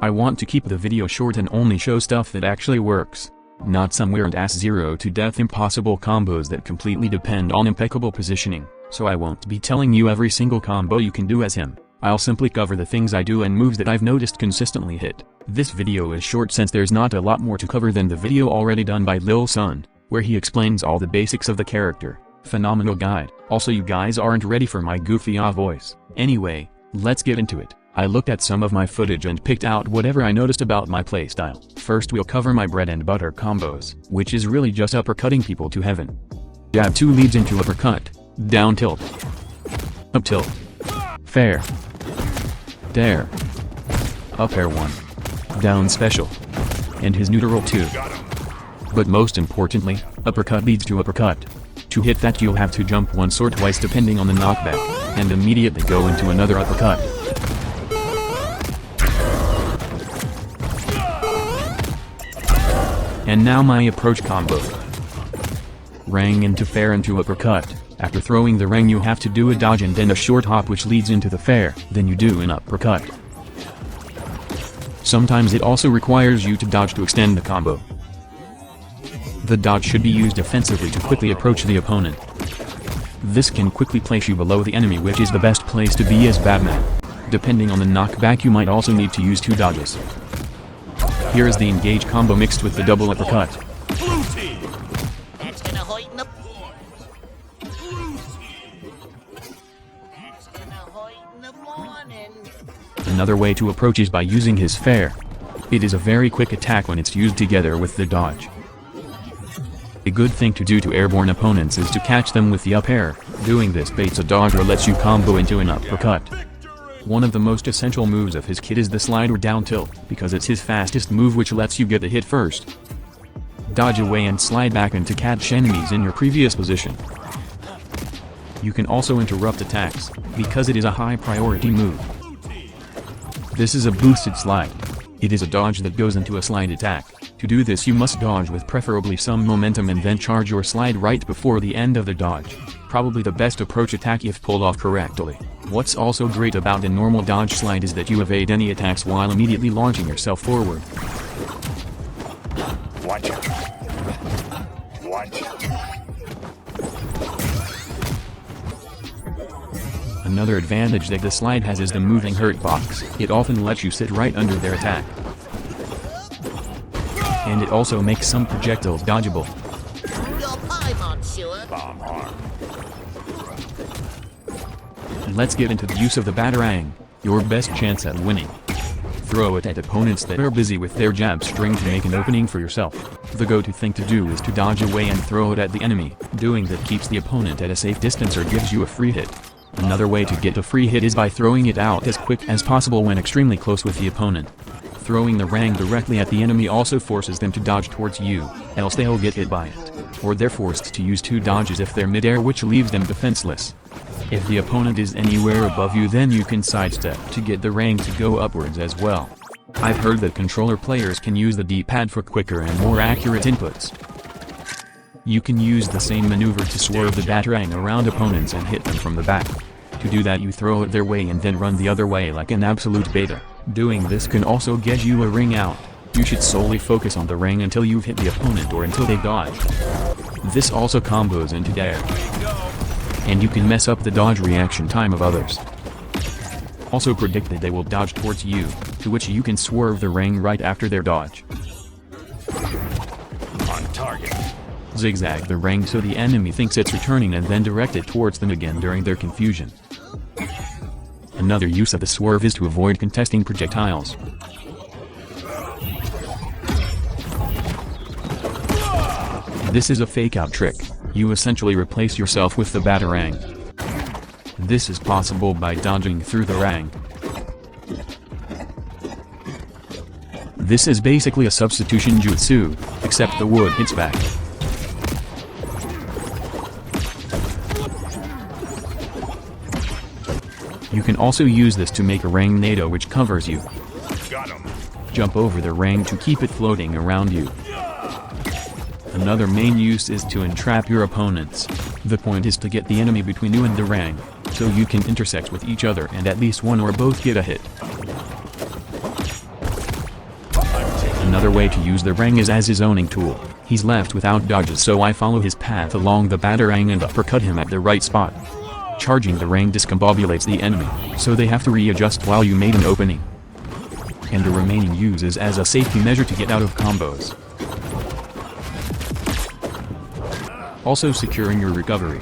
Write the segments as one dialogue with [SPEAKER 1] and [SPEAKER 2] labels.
[SPEAKER 1] I want to keep the video short and only show stuff that actually works. Not some weird ass 0 to death impossible combos that completely depend on impeccable positioning, so I won't be telling you every single combo you can do as him. I'll simply cover the things I do and moves that I've noticed consistently hit. This video is short since there's not a lot more to cover than the video already done by Lil Sun, where he explains all the basics of the character. Phenomenal guide. Also, you guys aren't ready for my goofy voice. Anyway, let's get into it. I looked at some of my footage and picked out whatever I noticed about my playstyle. First we'll cover my bread and butter combos, which is really just uppercutting people to heaven. Jab 2 leads into uppercut, down tilt, up tilt, fair, dare, up air 1, down special, and his neutral 2. But most importantly, uppercut leads to uppercut. To hit that you'll have to jump once or twice depending on the knockback, and immediately go into another uppercut. And now my approach combo. Rang into fair into uppercut. After throwing the rang you have to do a dodge and then a short hop which leads into the fair, then you do an uppercut. Sometimes it also requires you to dodge to extend the combo. The dodge should be used offensively to quickly approach the opponent. This can quickly place you below the enemy, which is the best place to be as Batman. Depending on the knockback you might also need to use 2 dodges. Here is the engage combo mixed with the double uppercut. Another way to approach is by using his fair. It is a very quick attack when it's used together with the dodge. A good thing to do to airborne opponents is to catch them with the up air. Doing this baits a dodge or lets you combo into an uppercut. One of the most essential moves of his kit is the slide or down tilt, because it's his fastest move which lets you get the hit first. Dodge away and slide back in to catch enemies in your previous position. You can also interrupt attacks, because it is a high priority move. This is a boosted slide. It is a dodge that goes into a slide attack. To do this you must dodge with preferably some momentum and then charge your slide right before the end of the dodge. Probably the best approach attack if pulled off correctly. What's also great about a normal dodge slide is that you evade any attacks while immediately launching yourself forward.
[SPEAKER 2] Watch it. Watch it.
[SPEAKER 1] Another advantage that the slide has is the moving hurt box. It often lets you sit right under their attack. And it also makes some projectiles dodgeable.
[SPEAKER 2] Bomb arm.
[SPEAKER 1] Let's get into the use of the Batarang, your best chance at winning. Throw it at opponents that are busy with their jab string to make an opening for yourself. The go-to thing to do is to dodge away and throw it at the enemy. Doing that keeps the opponent at a safe distance or gives you a free hit. Another way to get a free hit is by throwing it out as quick as possible when extremely close with the opponent. Throwing the rang directly at the enemy also forces them to dodge towards you, else they'll get hit by it. Or they're forced to use 2 dodges if they're mid-air, which leaves them defenseless. If the opponent is anywhere above you, then you can sidestep to get the rang to go upwards as well. I've heard that controller players can use the D-pad for quicker and more accurate inputs. You can use the same maneuver to swerve the Batarang around opponents and hit them from the back. To do that you throw it their way and then run the other way like an absolute beta. Doing this can also get you a ring out. You should solely focus on the ring until you've hit the opponent or until they dodge. This also combos into dare. And you can mess up the dodge reaction time of others. Also predict that they will dodge towards you, to which you can swerve the ring right after their dodge.
[SPEAKER 2] On target.
[SPEAKER 1] Zigzag the ring so the enemy thinks it's returning and then direct it towards them again during their confusion. Another use of the swerve is to avoid contesting projectiles. This is a fake-out trick. You essentially replace yourself with the Batarang. This is possible by dodging through the rang. This is basically a substitution jutsu, except the wood hits back. You can also use this to make a rang NATO which covers you.
[SPEAKER 2] Got him.
[SPEAKER 1] Jump over the rang to keep it floating around you. Another main use is to entrap your opponents. The point is to get the enemy between you and the rang, so you can intersect with each other and at least one or both get a hit. Another way to use the Rang is as his owning tool. He's left without dodges, so I follow his path along the Batarang and uppercut him at the right spot. Charging the Rang discombobulates the enemy, so they have to readjust while you made an opening. And the remaining uses as a safety measure to get out of combos. Also securing your recovery.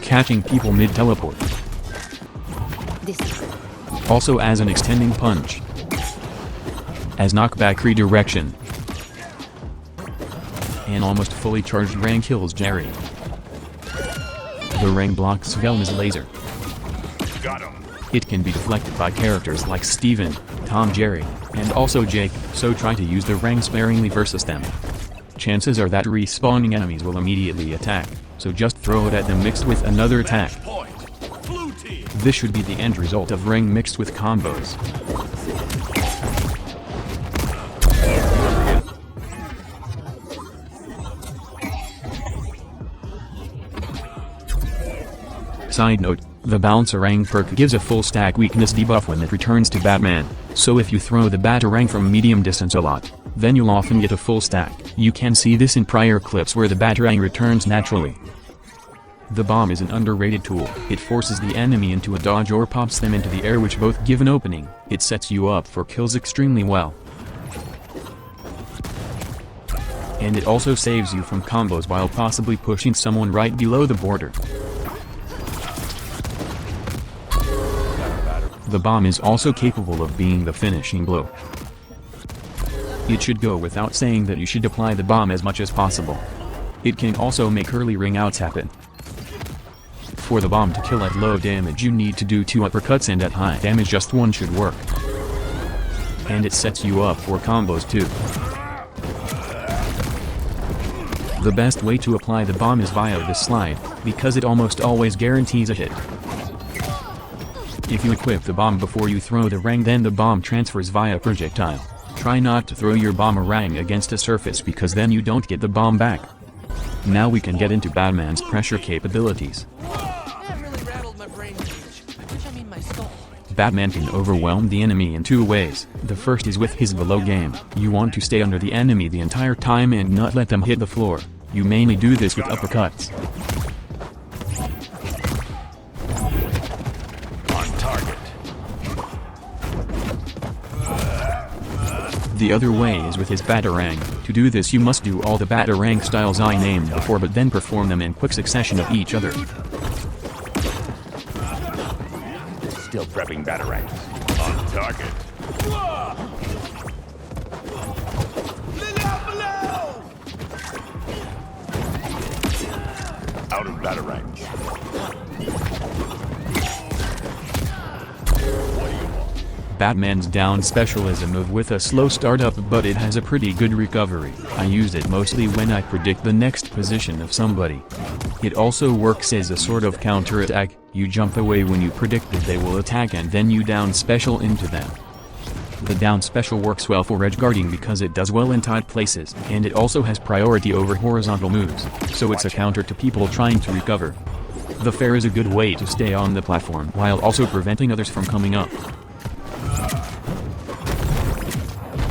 [SPEAKER 1] Catching people mid-teleport. Also as an extending punch. As knockback redirection. An almost fully charged Rang kills Jerry. The Rang blocks Velma's laser.
[SPEAKER 2] Got him.
[SPEAKER 1] It can be deflected by characters like Steven, Tom, Jerry, and also Jake, so try to use the Rang sparingly versus them. Chances are that respawning enemies will immediately attack, so just throw it at them mixed with another attack. This should be the end result of Rang mixed with combos. Side note, the Batarang perk gives a full stack weakness debuff when it returns to Batman, so if you throw the Batarang from medium distance a lot, then you'll often get a full stack. You can see this in prior clips where the Batarang returns naturally. The bomb is an underrated tool. It forces the enemy into a dodge or pops them into the air, which both give an opening. It sets you up for kills extremely well. And it also saves you from combos while possibly pushing someone right below the border. The bomb is also capable of being the finishing blow. It should go without saying that you should apply the bomb as much as possible. It can also make early ring outs happen. For the bomb to kill at low damage you need to do 2 uppercuts, and at high damage just 1 should work. And it sets you up for combos too. The best way to apply the bomb is via this slide, because it almost always guarantees a hit. If you equip the bomb before you throw the Rang, then the bomb transfers via projectile. Try not to throw your boomerang against a surface, because then you don't get the bomb back. Now we can get into Batman's pressure capabilities. Batman can overwhelm the enemy in 2 ways. The first is with his below game. You want to stay under the enemy the entire time and not let them hit the floor. You mainly do this with uppercuts. The other way is with his Batarang. To do this you must do all the Batarang styles I named before, but then perform them in quick succession of each other.
[SPEAKER 2] Still prepping Batarangs. On target. Out of Batarangs.
[SPEAKER 1] Batman's down special is a move with a slow startup, but it has a pretty good recovery. I use it mostly when I predict the next position of somebody. It also works as a sort of counter-attack. You jump away when you predict that they will attack, and then you down special into them. The down special works well for Edgeguarding because it does well in tight places, and it also has priority over horizontal moves, so it's a counter to people trying to recover. The fair is a good way to stay on the platform while also preventing others from coming up.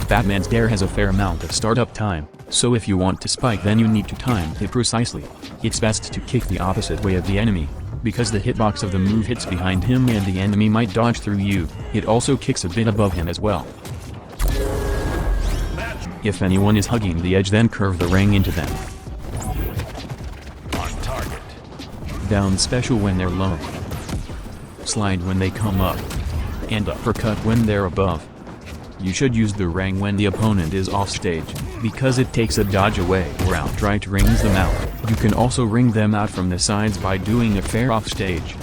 [SPEAKER 1] Batman's dare has a fair amount of startup time, so if you want to spike then you need to time it precisely. It's best to kick the opposite way of the enemy, because the hitbox of the move hits behind him and the enemy might dodge through you. It also kicks a bit above him as well. If anyone is hugging the edge, then curve the Rang into them.
[SPEAKER 2] On target.
[SPEAKER 1] Down special when they're low. Slide when they come up. And uppercut when they're above. You should use the Rang when the opponent is off stage, because it takes a dodge away or outright rings them out. You can also ring them out from the sides by doing a fair off stage.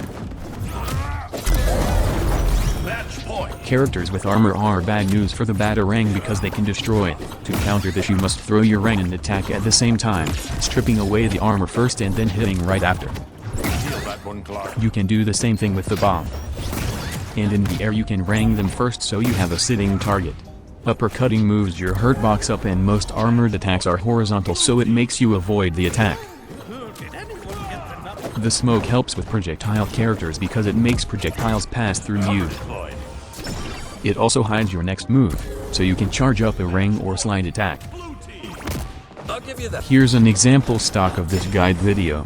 [SPEAKER 1] Characters with armor are bad news for the Batarang because they can destroy it. To counter this you must throw your Rang and attack at the same time, stripping away the armor first and then hitting right after. You can do the same thing with the bomb. And in the air you can Rang them first so you have a sitting target. Uppercutting moves your hurt box up, and most armored attacks are horizontal, so it makes you avoid the attack. The smoke helps with projectile characters because it makes projectiles pass through you. It also hides your next move, so you can charge up a ring or slide attack.
[SPEAKER 3] I'll give you that.
[SPEAKER 1] Here's an example stock of this guide video.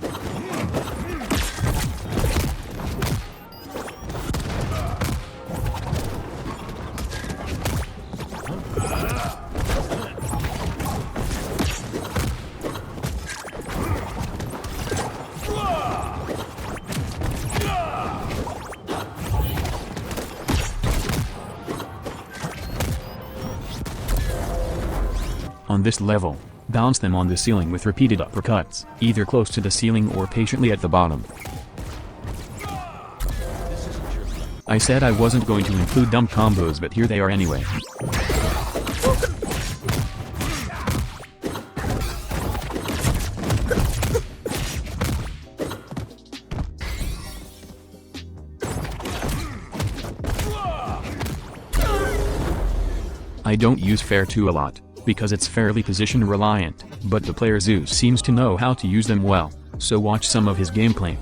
[SPEAKER 1] On this level, bounce them on the ceiling with repeated uppercuts, either close to the ceiling or patiently at the bottom. I said I wasn't going to include dumb combos, but here they are anyway. I don't use Fair 2 a lot, because it's fairly position reliant, but the player Zeus seems to know how to use them well, so watch some of his gameplay.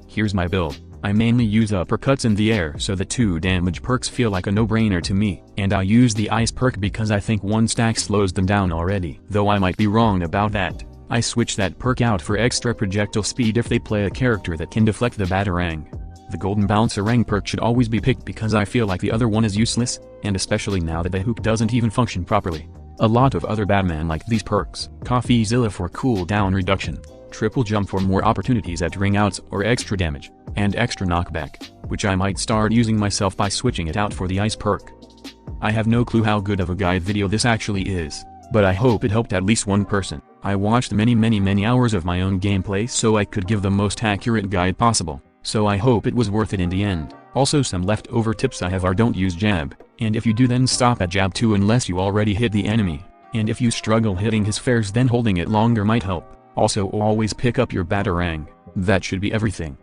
[SPEAKER 1] Here's my build. I mainly use uppercuts in the air, so the 2 damage perks feel like a no-brainer to me, and I use the ice perk because I think 1 stack slows them down already. Though I might be wrong about that, I switch that perk out for extra projectile speed if they play a character that can deflect the Batarang. The golden bouncerang perk should always be picked because I feel like the other one is useless, and especially now that the hook doesn't even function properly. A lot of other Batman like these perks. CoffeeZilla for cooldown reduction, triple jump for more opportunities at ring outs or extra damage, and extra knockback, which I might start using myself by switching it out for the ice perk. I have no clue how good of a guide video this actually is, but I hope it helped at least one person. I watched many hours of my own gameplay so I could give the most accurate guide possible, so I hope it was worth it in the end. Also, some leftover tips I have are: don't use jab, and if you do then stop at jab 2 unless you already hit the enemy, and if you struggle hitting his fairs then holding it longer might help. Also, always pick up your Batarang. That should be everything.